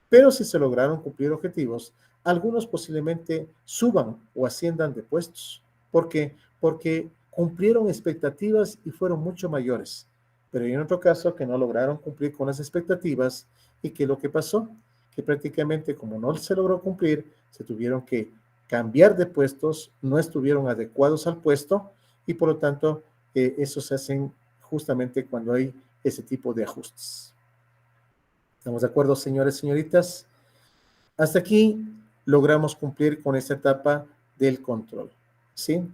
Speaker 1: Pero si se lograron cumplir objetivos, algunos posiblemente suban o asciendan de puestos. ¿Por qué? Porque cumplieron expectativas y fueron mucho mayores. Pero hay en otro caso que no lograron cumplir con las expectativas y que lo que pasó, que prácticamente como no se logró cumplir, se tuvieron que cambiar de puestos, no estuvieron adecuados al puesto y por lo tanto eso se hacen justamente cuando hay ese tipo de ajustes. ¿Estamos de acuerdo, señores y señoritas? Hasta aquí logramos cumplir con esta etapa del control, ¿sí?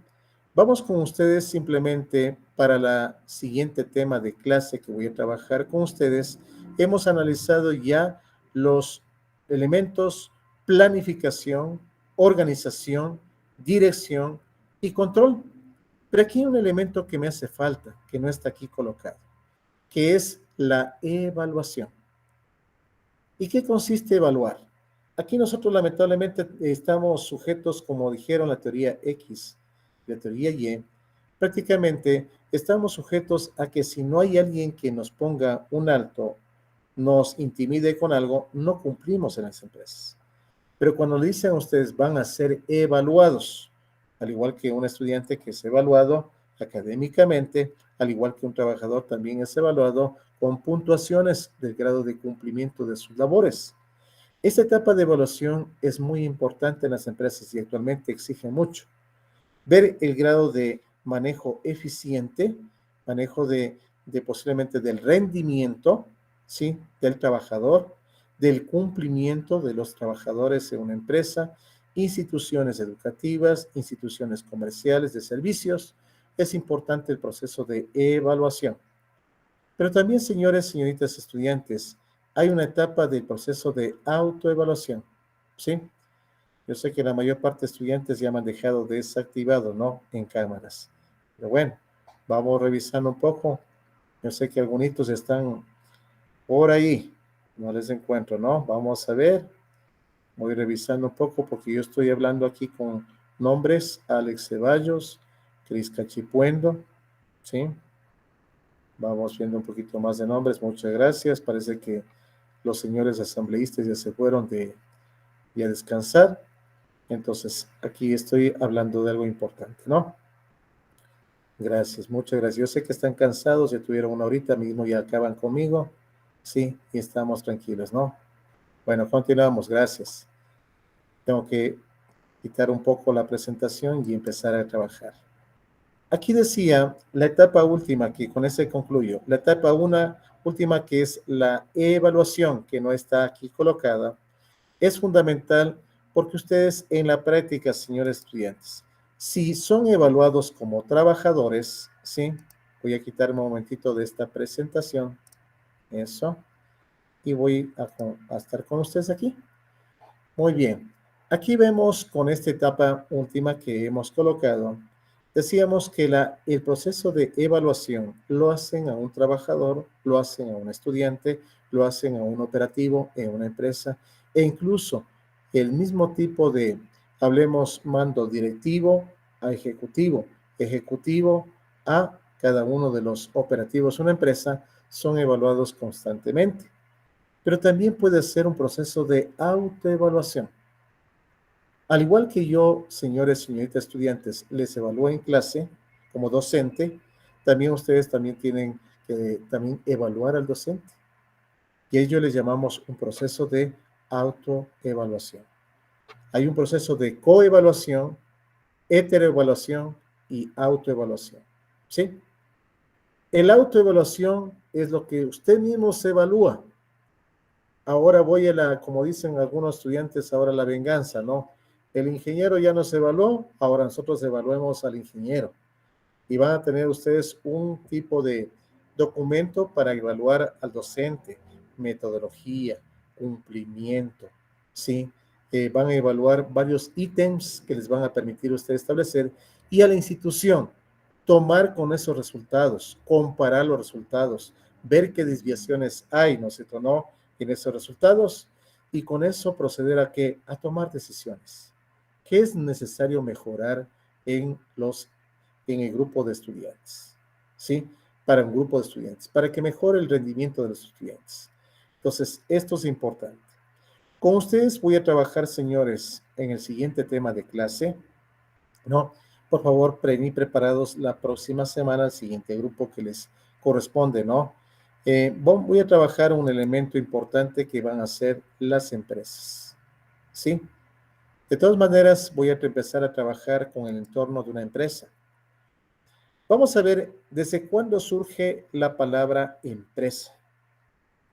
Speaker 1: Vamos con ustedes simplemente para la siguiente tema de clase que voy a trabajar con ustedes. Hemos analizado ya los elementos planificación, organización, dirección y control. Pero aquí hay un elemento que me hace falta, que no está aquí colocado, que es la evaluación. ¿Y qué consiste evaluar? Aquí nosotros lamentablemente estamos sujetos, como dijeron la teoría X, la teoría Y, prácticamente estamos sujetos a que si no hay alguien que nos ponga un alto, nos intimide con algo, no cumplimos en las empresas. Pero cuando le dicen a ustedes van a ser evaluados, al igual que un estudiante que es evaluado académicamente, al igual que un trabajador también es evaluado con puntuaciones del grado de cumplimiento de sus labores. Esta etapa de evaluación es muy importante en las empresas y actualmente exige mucho. Ver el grado de manejo eficiente, manejo de posiblemente del rendimiento, ¿sí?, del trabajador, del cumplimiento de los trabajadores en una empresa, instituciones educativas, instituciones comerciales de servicios. Es importante el proceso de evaluación. Pero también, señores, señoritas estudiantes, hay una etapa del proceso de autoevaluación, ¿sí? Yo sé que la mayor parte de estudiantes ya me han dejado desactivado, ¿no?, en cámaras. Pero bueno, vamos revisando un poco. Yo sé que algunos están por ahí. No les encuentro, ¿no? Vamos a ver. Voy revisando un poco porque yo estoy hablando aquí con nombres. Alex Ceballos, Cris Cachipuendo, ¿sí? Vamos viendo un poquito más de nombres. Muchas gracias. Parece que los señores asambleístas ya se fueron a descansar. Entonces, aquí estoy hablando de algo importante, ¿no? Gracias, muchas gracias. Yo sé que están cansados, ya tuvieron una horita, mismo ya acaban conmigo. Sí, y estamos tranquilos, ¿no? Bueno, continuamos, gracias. Tengo que quitar un poco la presentación y empezar a trabajar. Aquí decía la etapa última, que con ese concluyo. La etapa última, que es la evaluación, que no está aquí colocada, es fundamental porque ustedes en la práctica, señores estudiantes, si son evaluados como trabajadores, ¿sí? Voy a quitarme un momentito de esta presentación. Eso. Y voy a estar con ustedes aquí. Muy bien. Aquí vemos con esta etapa última que hemos colocado, decíamos que el proceso de evaluación lo hacen a un trabajador, lo hacen a un estudiante, lo hacen a un operativo en una empresa e incluso el mismo tipo de, hablemos, mando directivo a ejecutivo, ejecutivo a cada uno de los operativos de una empresa, son evaluados constantemente. Pero también puede ser un proceso de autoevaluación. Al igual que yo, señores y señoritas estudiantes, les evalúo en clase como docente, también ustedes también tienen que también evaluar al docente. Y a ello les llamamos un proceso de autoevaluación. Hay un proceso de coevaluación, heteroevaluación y autoevaluación. ¿Sí? El autoevaluación es lo que usted mismo se evalúa. Ahora voy a como dicen algunos estudiantes, ahora la venganza, ¿no? El ingeniero ya nos evaluó, ahora nosotros evaluemos al ingeniero. Y van a tener ustedes un tipo de documento para evaluar al docente, metodología, cumplimiento, ¿sí? Van a evaluar varios ítems que les van a permitir a ustedes establecer y a la institución tomar con esos resultados, comparar los resultados, ver qué desviaciones hay, ¿no es cierto?, ¿no?, en esos resultados, y con eso proceder a qué, a tomar decisiones. ¿Qué es necesario mejorar en el grupo de estudiantes? ¿Sí? Para un grupo de estudiantes, para que mejore el rendimiento de los estudiantes. Entonces, esto es importante. Con ustedes voy a trabajar, señores, en el siguiente tema de clase, ¿no? Por favor, preparados la próxima semana, el siguiente grupo que les corresponde, ¿no? Voy a trabajar un elemento importante que van a ser las empresas, ¿sí? De todas maneras, voy a empezar a trabajar con el entorno de una empresa. Vamos a ver desde cuándo surge la palabra empresa.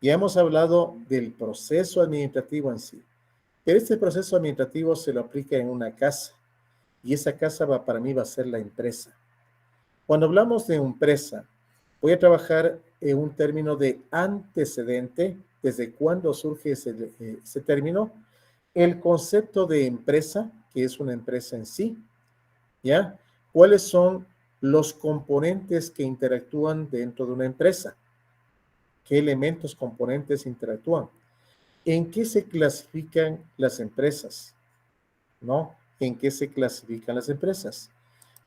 Speaker 1: Ya hemos hablado del proceso administrativo en sí, pero este proceso administrativo se lo aplica en una casa, y esa casa para mí va a ser la empresa. Cuando hablamos de empresa, voy a trabajar en un término de antecedente, desde cuándo surge ese término, el concepto de empresa, que es una empresa en sí, ¿ya? ¿Cuáles son los componentes que interactúan dentro de una empresa? ¿Qué elementos componentes interactúan? ¿En qué se clasifican las empresas? ¿No? ¿En qué se clasifican las empresas?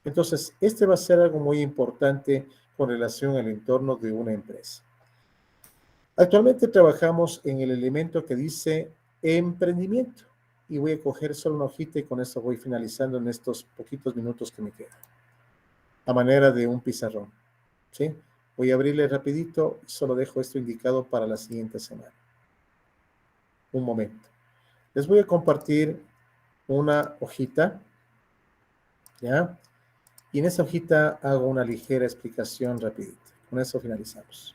Speaker 1: Entonces, este va a ser algo muy importante con relación al entorno de una empresa. Actualmente trabajamos en el elemento que dice emprendimiento. Y voy a coger solo una hojita y con eso voy finalizando en estos poquitos minutos que me quedan. A manera de un pizarrón. ¿Sí? Voy a abrirle rapidito y solo dejo esto indicado para la siguiente semana. Un momento. Les voy a compartir una hojita. ¿Ya? Y en esa hojita hago una ligera explicación rapidita. Con eso finalizamos.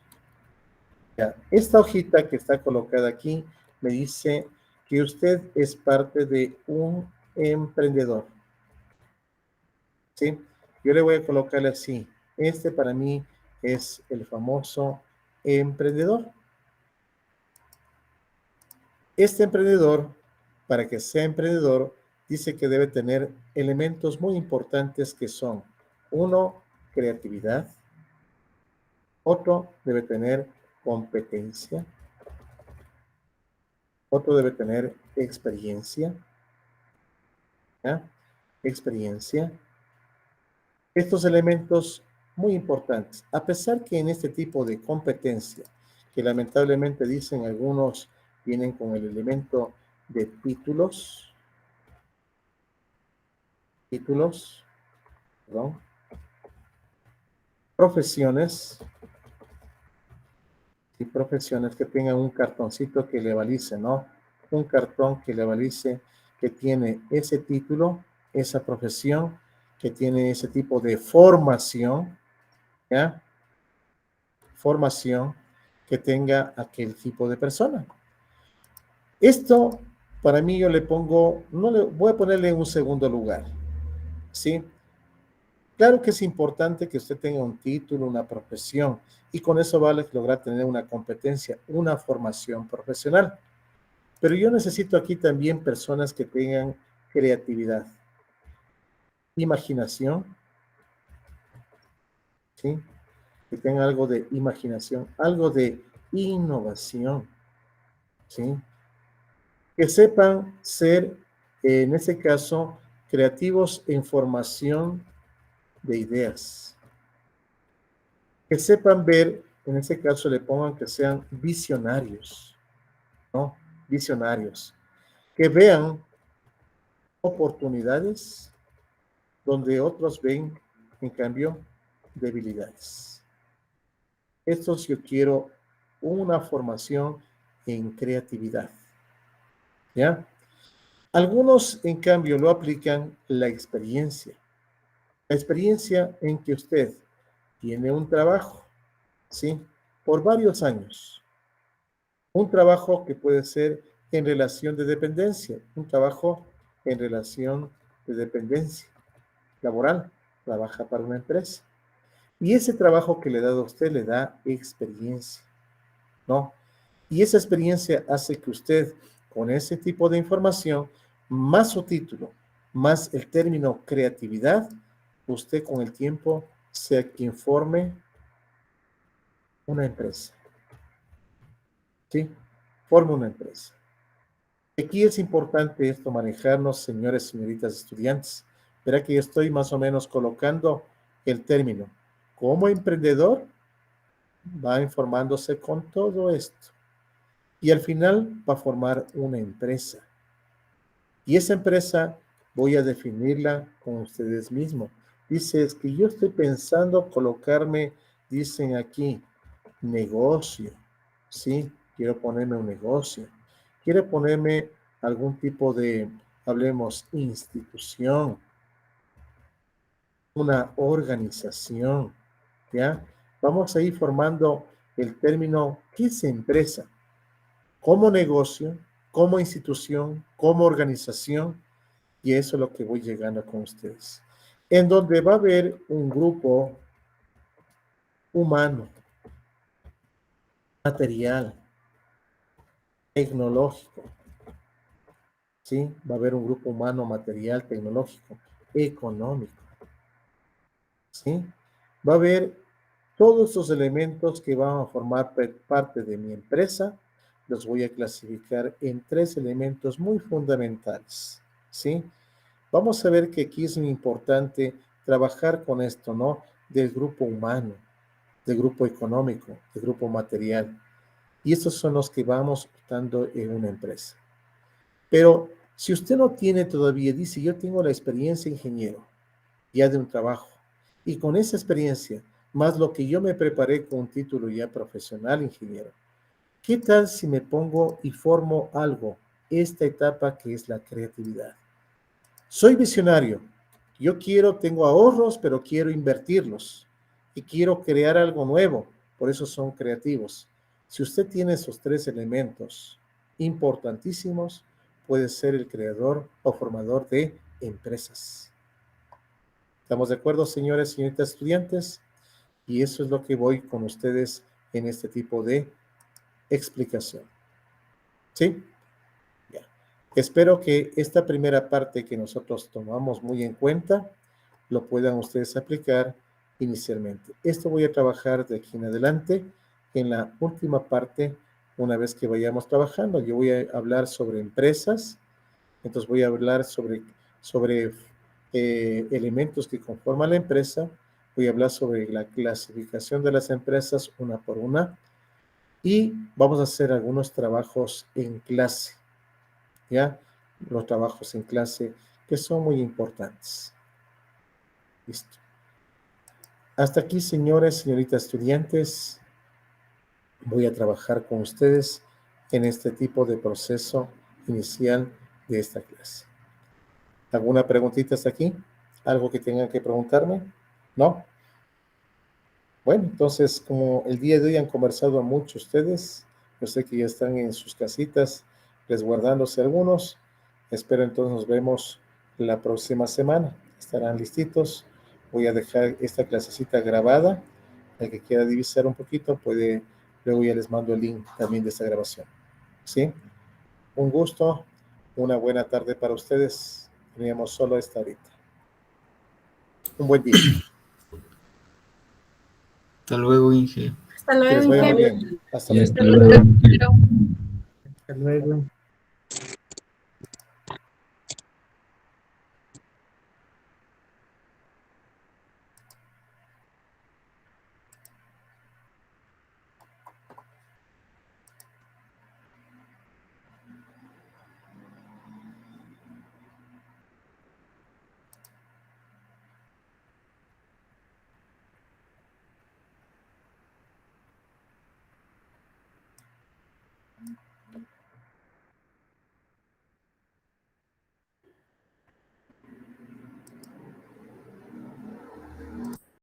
Speaker 1: Ya. Esta hojita que está colocada aquí me dice que usted es parte de un emprendedor. ¿Sí? Yo le voy a colocarle así. Este para mí es el famoso emprendedor. Este emprendedor, para que sea emprendedor, dice que debe tener elementos muy importantes que son, uno, creatividad. Otro debe tener competencia. Otro debe tener experiencia. ¿Ya? Experiencia. Estos elementos muy importantes, a pesar que en este tipo de competencia, que lamentablemente dicen algunos, vienen con el elemento de títulos, perdón, profesiones, y profesiones que tengan un cartoncito que le valice, ¿no? Un cartón que le valice que tiene ese título, esa profesión, que tiene ese tipo de formación, ¿ya? Formación que tenga aquel tipo de persona. Esto, para mí, yo le pongo, no le voy a ponerle en un segundo lugar, ¿sí? Claro que es importante que usted tenga un título, una profesión, y con eso va a lograr tener una competencia, una formación profesional. Pero yo necesito aquí también personas que tengan creatividad, imaginación, ¿sí? Que tengan algo de imaginación, algo de innovación, ¿sí? Que sepan ser, en este caso, creativos en formación de ideas. Que sepan ver, en este caso le pongan que sean visionarios, ¿no? Visionarios. Que vean oportunidades donde otros ven, en cambio, debilidades. Estos yo quiero una formación en creatividad. ¿Ya? Algunos, en cambio, lo aplican la experiencia. La experiencia en que usted tiene un trabajo, ¿sí? Por varios años. Un trabajo que puede ser en relación de dependencia, un trabajo en relación de dependencia laboral, trabaja para una empresa. Y ese trabajo que le da a usted le da experiencia, ¿no? Y esa experiencia hace que usted, con ese tipo de información, más su título, más el término creatividad, usted con el tiempo sea quien forme una empresa. ¿sí? Forma una empresa. Aquí es importante esto manejarnos, señores, señoritas, estudiantes. Verá que yo estoy más o menos colocando el término. Como emprendedor, va informándose con todo esto. Y al final va a formar una empresa. Y esa empresa voy a definirla con ustedes mismos. Dice, es que yo estoy pensando colocarme, dicen aquí, negocio. Sí, quiero ponerme un negocio. Quiero ponerme algún tipo de, hablemos, institución, una organización, ¿ya? Vamos a ir formando el término, ¿qué es empresa? Como negocio, como institución, como organización, y eso es lo que voy llegando con ustedes. En donde va a haber un grupo humano, material, tecnológico, ¿sí? Va a haber un grupo humano, material, tecnológico, económico, ¿sí? Va a haber todos esos elementos que van a formar parte de mi empresa, los voy a clasificar en 3 elementos muy fundamentales, ¿sí? Vamos a ver que aquí es muy importante trabajar con esto, ¿no? Del grupo humano, del grupo económico, del grupo material. Y estos son los que vamos dando en una empresa. Pero si usted no tiene todavía, dice, yo tengo la experiencia ingeniero, ya de un trabajo, y con esa experiencia, más lo que yo me preparé con un título ya profesional ingeniero, ¿qué tal si me pongo y formo algo, esta etapa que es la creatividad? Soy visionario, yo tengo ahorros, pero quiero invertirlos, y quiero crear algo nuevo, por eso son creativos. Si usted tiene esos 3 elementos importantísimos, puede ser el creador o formador de empresas. ¿Estamos de acuerdo, señores, señoritas estudiantes? Y eso es lo que voy con ustedes en este tipo de explicación. ¿Sí? Ya. Espero que esta primera parte que nosotros tomamos muy en cuenta, lo puedan ustedes aplicar inicialmente. Esto voy a trabajar de aquí en adelante. En la última parte, una vez que vayamos trabajando, yo voy a hablar sobre empresas. Entonces voy a hablar sobre elementos que conforman la empresa. Voy a hablar sobre la clasificación de las empresas una por una. Y vamos a hacer algunos trabajos en clase. ¿Ya? Los trabajos en clase que son muy importantes. Listo. Hasta aquí, señores, señoritas estudiantes, voy a trabajar con ustedes en este tipo de proceso inicial de esta clase. ¿Alguna preguntita hasta aquí? ¿Algo que tengan que preguntarme? ¿No? Bueno, entonces, como el día de hoy han conversado mucho ustedes, yo sé que ya están en sus casitas resguardándose algunos. Espero entonces nos vemos la próxima semana. Estarán listitos. Voy a dejar esta clasecita grabada. El que quiera divisar un poquito puede, luego ya les mando el link también de esta grabación. ¿Sí? Un gusto, una buena tarde para ustedes. Teníamos solo esta ahorita. Un buen día.
Speaker 4: Hasta luego, Inge.
Speaker 2: Hasta
Speaker 1: Que les
Speaker 2: luego,
Speaker 1: vaya muy
Speaker 2: Inge.
Speaker 1: bien. Hasta
Speaker 4: Y
Speaker 1: luego.
Speaker 4: hasta luego.
Speaker 6: Hasta luego.